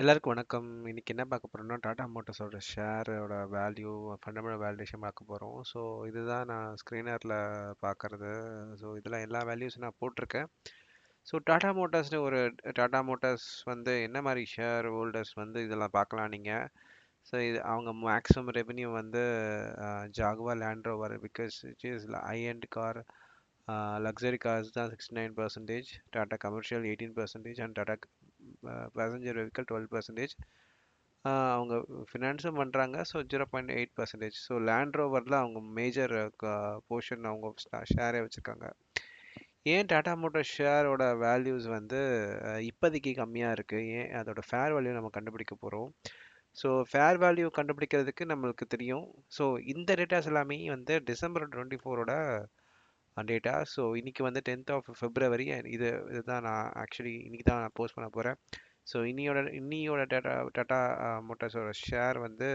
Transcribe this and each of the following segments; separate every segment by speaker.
Speaker 1: எல்லாருக்கும் வணக்கம். இன்னைக்கு என்ன பார்க்க போறோம்னா, டாடா மோட்டார்ஸோட ஷேரோட வேல்யூ, ஃபண்டமெண்டல் வேல்யூஷன் பார்க்க போறோம். ஸோ இதுதான் நான் ஸ்க்ரீனர்ல பார்க்கறது. ஸோ இதில் எல்லா வேல்யூஸும் நான் போட்டிருக்கேன். ஸோ டாடா மோட்டார்ஸ் வந்து என்ன மாதிரி ஷேர் ஹோல்டர்ஸ் வந்து இதெல்லாம் பார்க்கலாம் நீங்கள். ஸோ இது அவங்க மேக்ஸிமம் ரெவென்யூ வந்து Jaguar land rover because it is high end car. Luxury cars தான் 69%, Tata commercial 18% and Tata passenger vehicle 12%. அவங்க ஃபினான்ஸும் பண்ணுறாங்க. ஸோ 0.8%. ஸோ லேண்ட் ரோவரில் அவங்க மேஜர் போர்ஷன் அவங்க ஷேரே வச்சுருக்காங்க. ஏன் டாடா மோட்டார் ஷேரோட வேல்யூஸ் வந்து இப்போதைக்கு கம்மியாக இருக்குது, ஏன் அதோட ஃபேர் வேல்யூ நம்ம கண்டுபிடிக்க போகிறோம். ஸோ ஃபேர் வேல்யூ கண்டுபிடிக்கிறதுக்கு நம்மளுக்கு தெரியும். ஸோ இந்த டேட்டாஸ் எல்லாமே வந்து டிசம்பர் 24ஓட டேட்டா. ஸோ இன்னைக்கு வந்து 10th of February. இதுதான் நான் ஆக்சுவலி இன்னைக்கு தான் நான் போஸ்ட் பண்ண போகிறேன். ஸோ இன்னியோட டாடா மோட்டார்ஸோட ஷேர் வந்து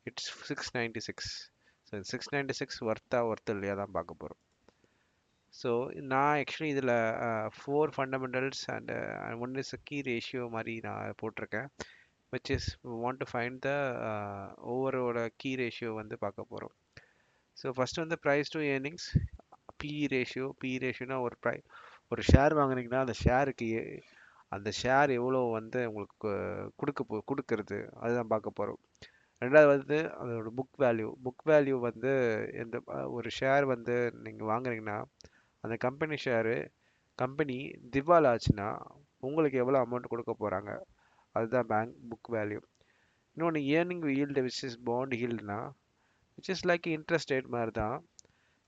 Speaker 1: இட்ஸ் 696. ஸோ 696 ஒர்த் இல்லையா தான் பார்க்க போகிறோம். ஸோ நான் ஆக்சுவலி இதில் 4 fundamentals and one is key ratio மாதிரி நான் போட்டிருக்கேன். Which is want to find the ஓவரோட கீ ரேஷியோ வந்து பார்க்க போகிறோம். ஸோ ஃபஸ்ட்டு வந்து ப்ரைஸ் டு ஏர்னிங்ஸ், பி ரேஷியோனா ஒரு ஷேர் வாங்குனீங்கன்னா அந்த ஷேர் எவ்வளோ வந்து உங்களுக்கு கொடுக்கறது அதுதான் பார்க்க போகிறோம். ரெண்டாவது வந்து அதோட புக் வேல்யூ வந்து ஒரு ஷேர் வந்து நீங்கள் வாங்குறீங்கன்னா அந்த கம்பெனி திவால் ஆச்சுன்னா உங்களுக்கு எவ்வளோ அமௌண்ட் கொடுக்க போகிறாங்க, அதுதான் பேங்க் புக் வேல்யூ. இன்னொன்று earning yield which is bond ஈல்டுனா which is like interest rate மாதிரி தான்.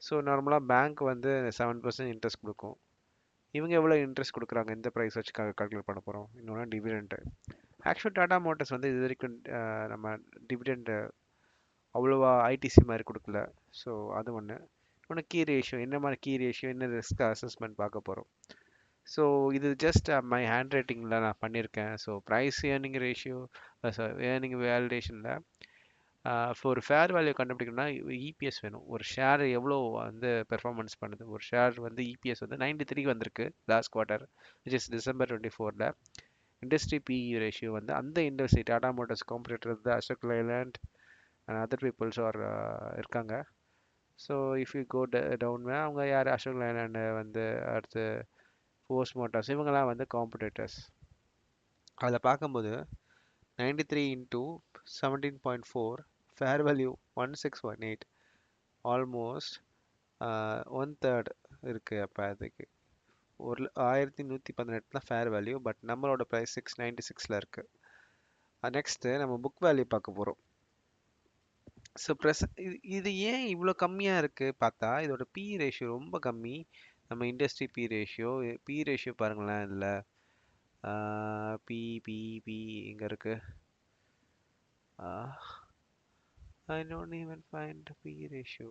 Speaker 1: ஸோ நார்மலாக பேங்க் வந்து 7% இன்ட்ரெஸ்ட் கொடுக்கும். இவங்க எவ்வளோ இன்ட்ரெஸ்ட் கொடுக்குறாங்க, இந்த ப்ரைஸ் வச்சு கால்குலேட் பண்ண போகிறோம். இன்னொன்று டிவிடெண்ட். ஆக்சுவல் டாடா மோட்டார்ஸ் வந்து இது வரைக்கும் நம்ம டிவிடெண்ட் அவ்வளோவா ஐடிசி மாதிரி கொடுக்கல. ஸோ அது ஒன்று. இன்னொன்று கீ ரேஷியோ, என்ன மாதிரி கீ ரேஷியோ, என்ன ரிஸ்க் அசஸ்மெண்ட் பார்க்க போகிறோம். ஸோ இது ஜஸ்ட் மை ஹேண்ட் ரைட்டிங்கில் நான் பண்ணியிருக்கேன். So price earning ratio, earning வேலிடேஷனில் இப்போ ஒரு ஃபேர் வேல்யூ கண்டுபிடிக்கணும்னா இபிஎஸ் வேணும். ஒரு ஷேர் எவ்வளோ வந்து பெர்ஃபார்மன்ஸ் பண்ணுது. ஒரு ஷேர் வந்து இபிஎஸ் வந்து 93 வந்திருக்கு last quarter, which is December 24ல. இண்டஸ்ட்ரி பிஇ ரேஷியோ வந்து அந்த இண்டஸ்ட்ரி டாடா மோட்டார்ஸ் காம்படிட்டர் வந்து Ashok Leyland and other peoples are இருக்காங்க. So if you go down அவங்க யார், அசோக் லைலாண்ட் வந்து அடுத்து ஃபோர்ஸ் மோட்டார்ஸ், இவங்கெல்லாம் வந்து காம்படிட்டர்ஸ். அதில் பார்க்கும்போது 93 இன்டூ 17.4, ஃபேர் வேல்யூ 1618, ஆல்மோஸ்ட் 1/3 இருக்குது. அப்போ அதுக்கு 1118 தான் ஃபேர் வேல்யூ. பட் நம்மளோட ப்ரைஸ் 696 இருக்குது. நெக்ஸ்ட்டு நம்ம புக் வேல்யூ பார்க்க போகிறோம். ஸோ இது ஏன் இவ்வளோ கம்மியாக இருக்குது பார்த்தா, இதோட பி ரேஷியோ ரொம்ப கம்மி. நம்ம இண்டஸ்ட்ரி பி ரேஷியோ பாருங்களேன். இதில் பி பி பி இங்கே இருக்குது. I don't even find P ratio.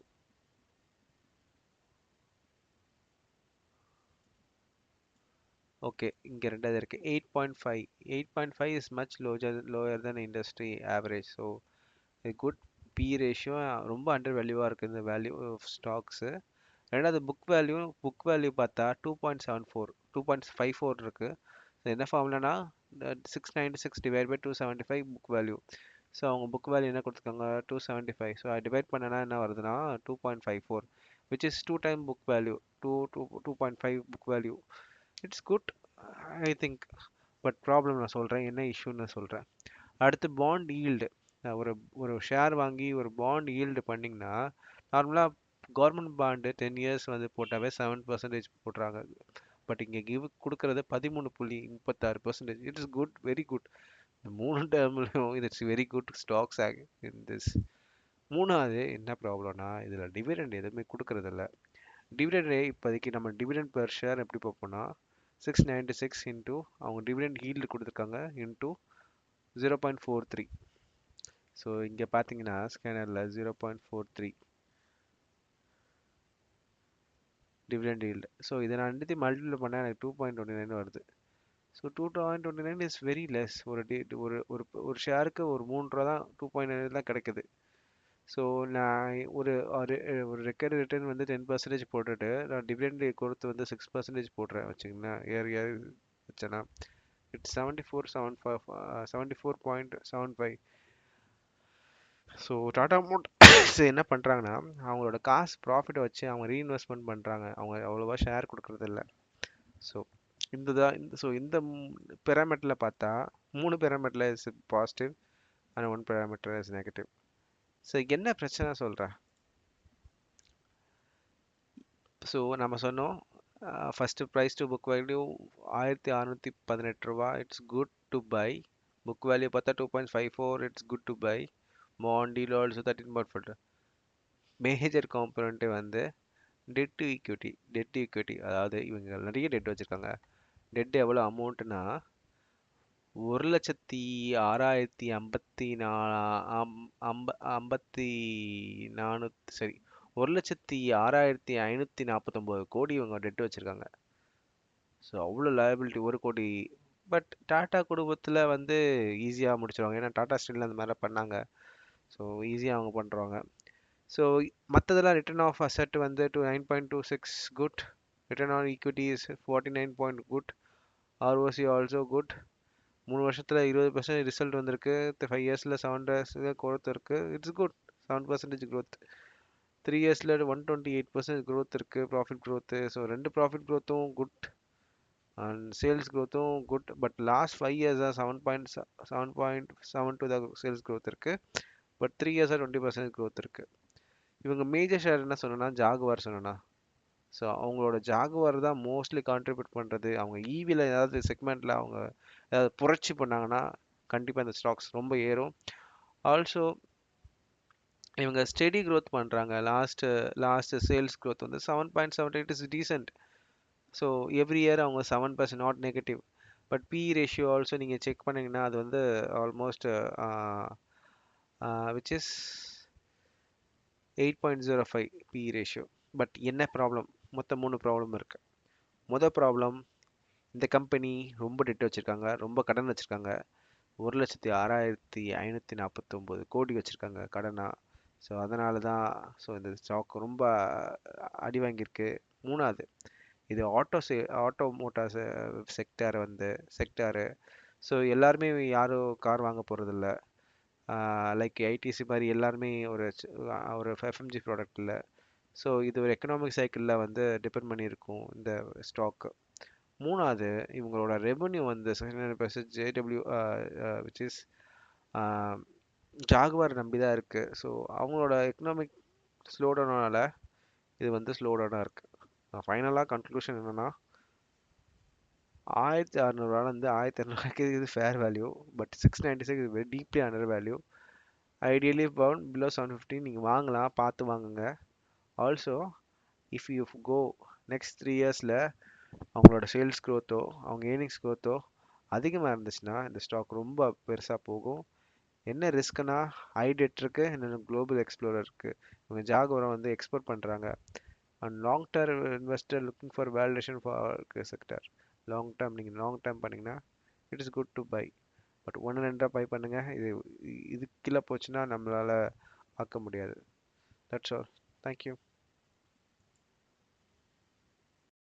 Speaker 1: Okay, இங்கே ரெண்டாவது இருக்குது 8.5. 8.5 is much lower than industry average. So good. P ratio ரொம்ப அண்டர் வேல்யூவாக இருக்குது இந்த வேல்யூ ஆஃப் ஸ்டாக்ஸு. ரெண்டாவது புக் வேல்யூ பார்த்தா 2.54 இருக்குது. என்ன ஃபார்முலானா 696 divide by 275 book value. So அவங்க புக் வேல்யூ என்ன கொடுத்துருக்காங்க, 275. ஸோ டிவைட் பண்ணனா என்ன வருதுன்னா 2.54, which is 2 time book value, 2.5 book value. It's good, I think. But problem நான் சொல்கிறேன், என்ன இஷ்யூன்னு சொல்கிறேன். அடுத்து பாண்ட் ஈல்டு. ஒரு ஒரு ஷேர் வாங்கி ஒரு பாண்ட் ஈல்டு பண்ணிங்கன்னா நார்மலாக கவர்மெண்ட் பாண்டு 10 years வந்து போட்டாவே 7% போட்டுறாங்க. பட் இங்கே கொடுக்கறது 13.36%. It is good, very good. இந்த 3 டேர்ம்லையும் it's very good stocks in this. மூணாவது என்ன ப்ராப்ளம்னா இதில் டிவிடெண்ட் எதுவுமே கொடுக்கறதில்ல. டிவிடெண்ட் இப்போதைக்கு நம்ம டிவிடெண்ட் பெர் ஷேர் எப்படி பார்ப்போம்னா 696 இன்ட்டு அவங்க டிவிடெண்ட் ஹீல்டு கொடுத்துருக்காங்க இன்ட்டு 0.43. ஸோ இங்கே பார்த்தீங்கன்னா ஸ்கேனரில் 0.43 டிவிடெண்ட் ஹீல்டு. ஸோ இதை நான் ரெண்டுத்தையும் மல்டிபிள் பண்ணால் எனக்கு 2.29 வருது. So 2.29 is very less. ஒரு ஒரு ஒரு ஷேருக்கு ஒரு 3 ரூபா தான், 2.9 தான் கிடைக்குது. ஸோ நான் ஒரு ரெக்கர்டு ரிட்டர்ன் வந்து 10% போட்டுட்டு நான் டிவிடெண்ட் கொடுத்து வந்து 6% போடுறேன் வச்சுக்கோங்களேன். ஏர் ஏர் வச்சேன்னா இட்ஸ் 74.75. ஸோ டாடா மோட்டார்ஸ் என்ன பண்ணுறாங்கன்னா அவங்களோட காசு ப்ராஃபிட்டை வச்சு அவங்க ரீஇன்வெஸ்ட்மெண்ட் பண்ணுறாங்க. அவங்க அவ்வளோவா ஷேர் கொடுக்கறது இல்ல. ஸோ இந்த பிரமிட்ல பார்த்தா 3 பிரமிட்ல இஸ் பாசிட்டிவ் அண்ட் 1 பிரமிட்ல இஸ் நெகட்டிவ். ஸோ என்ன பிரச்சனை சொல்கிறேன். ஸோ நம்ம சொன்னோம் first price to book value 1618 ரூபா. It's good to buy. Book value பார்த்தா 2.54. It's good to buy. மாண்டில் ஆல்சோ 13.4. மேஜர் காம்பனண்ட்டு வந்து debt to equity. Debt equity அதாவது இவங்க நிறைய டெட் வச்சுருக்காங்க. டெட் எவ்வளோ அமௌண்ட்டுனா 1,54,549 சரி 1,06,549 கோடி இவங்க டெட் வச்சுருக்காங்க. ஸோ அவ்வளோ லயபிலிட்டி 1 கோடி. பட் டாடா குடும்பத்தில் வந்து ஈஸியாக முடிச்சிருவாங்க. ஏன்னா டாடா ஸ்டீல் அந்த மாதிரிலாம் பண்ணாங்க. ஸோ ஈஸியாக அவங்க பண்ணுறாங்க. ஸோ மற்றதெல்லாம் ரிட்டர்ன் ஆஃப் அசெட் வந்து 9.26 good. Return on equity is 49 point good. ROC also good. 3 வருஷத்தில் 20% ரிசல்ட் வந்திருக்கு. 5 இயர்ஸில் 7% growth இருக்குது. It's good. 7% growth. 3 இயர்ஸில் 128% growth இருக்குது. Profit growth. ஸோ 2 ப்ராஃபிட் growthம் குட் அண்ட் சேல்ஸ் growthம் குட். பட் லாஸ்ட் 5 இயர்ஸாக 7.72 தான் சேல்ஸ் growth இருக்குது. பட் 3 இயர்ஸாக 20% growth இருக்குது. இவங்க மேஜர் ஷேர் என்ன சொன்னா ஜாகுவார் சொன்னா. ஸோ அவங்களோட ஜாகுவார் தான் மோஸ்ட்லி கான்ட்ரிபியூட் பண்ணுறது. அவங்க ஈவியில் ஏதாவது செக்மெண்ட்டில் அவங்க ஏதாவது புரட்சி பண்ணாங்கன்னா கண்டிப்பாக இந்த ஸ்டாக்ஸ் ரொம்ப ஏறும். ஆல்சோ இவங்க ஸ்டெடி growth பண்ணுறாங்க. லாஸ்ட் சேல்ஸ் growth வந்து 7.78 is decent. So every year அவங்க 7% not negative. But B ratio also நீங்கள் செக் பண்ணிங்கன்னா அது வந்து almost which is 8.05 B ratio. But என்ன ப்ராப்ளம்? மொத்தம் 3 ப்ராப்ளம் இருக்குது. மொதல் ப்ராப்ளம், இந்த கம்பெனி ரொம்ப டெட் வச்சுருக்காங்க, ரொம்ப கடன் வச்சுருக்காங்க. 1,06,549 கோடி வச்சுருக்காங்க கடனாக. ஸோ அதனால தான் இந்த ஸ்டாக் ரொம்ப அடி வாங்கியிருக்கு. 3வது, இது ஆட்டோ மோட்டார்ஸ் செக்டாரு. ஸோ எல்லாருமே யாரும் கார் வாங்க போகிறதில்ல. லைக் ஐடிசி மாதிரி எல்லாருமே ஒரு எஃப்எம்ஜி ப்ராடக்ட் இல்லை. ஸோ இது ஒரு எக்கனாமிக் சைக்கிளில் வந்து டிபெண்ட் பண்ணியிருக்கும் இந்த ஸ்டாக்கு. 3வது, இவங்களோட ரெவன்யூ வந்து 69% ஜேடபிள்யூ விச் இஸ் ஜாகுவார் நம்பி தான் இருக்குது. ஸோ அவங்களோட எக்கனாமிக் ஸ்லோடவுனால இது வந்து ஸ்லோடவுனாக இருக்குது. ஃபைனலாக கன்க்ளூஷன் என்னென்னா 1,600 1,200 இது ஃபேர் வேல்யூ. பட் 696 இது very deeply undervalue. Ideally bound below 750 நீங்கள் வாங்கலாம், பார்த்து வாங்குங்க. Also if you go next 3 இயர்ஸில் அவங்களோட சேல்ஸ் க்ரோத்தோ அவங்க ஏர்னிங்ஸ் க்ரோத்தோ அதிகமாக இருந்துச்சுன்னா இந்த ஸ்டாக் ரொம்ப பெருசாக போகும். என்ன ரிஸ்க்னா ஐடெட் இருக்குது, இன்னொன்று குளோபல் எக்ஸ்ப்ளோரர் இருக்குது. இவங்க ஜாகுவாரை வந்து எக்ஸ்போர்ட் பண்ணுறாங்க. And long term investor looking for valuation for sector. நீங்கள் லாங் டேர்ம் பண்ணிங்கன்னா it is good to buy. But 1 buy பண்ணுங்கள். இது கீழே போச்சுன்னா நம்மளால் பார்க்க முடியாது. That's all. தேங்க்யூ.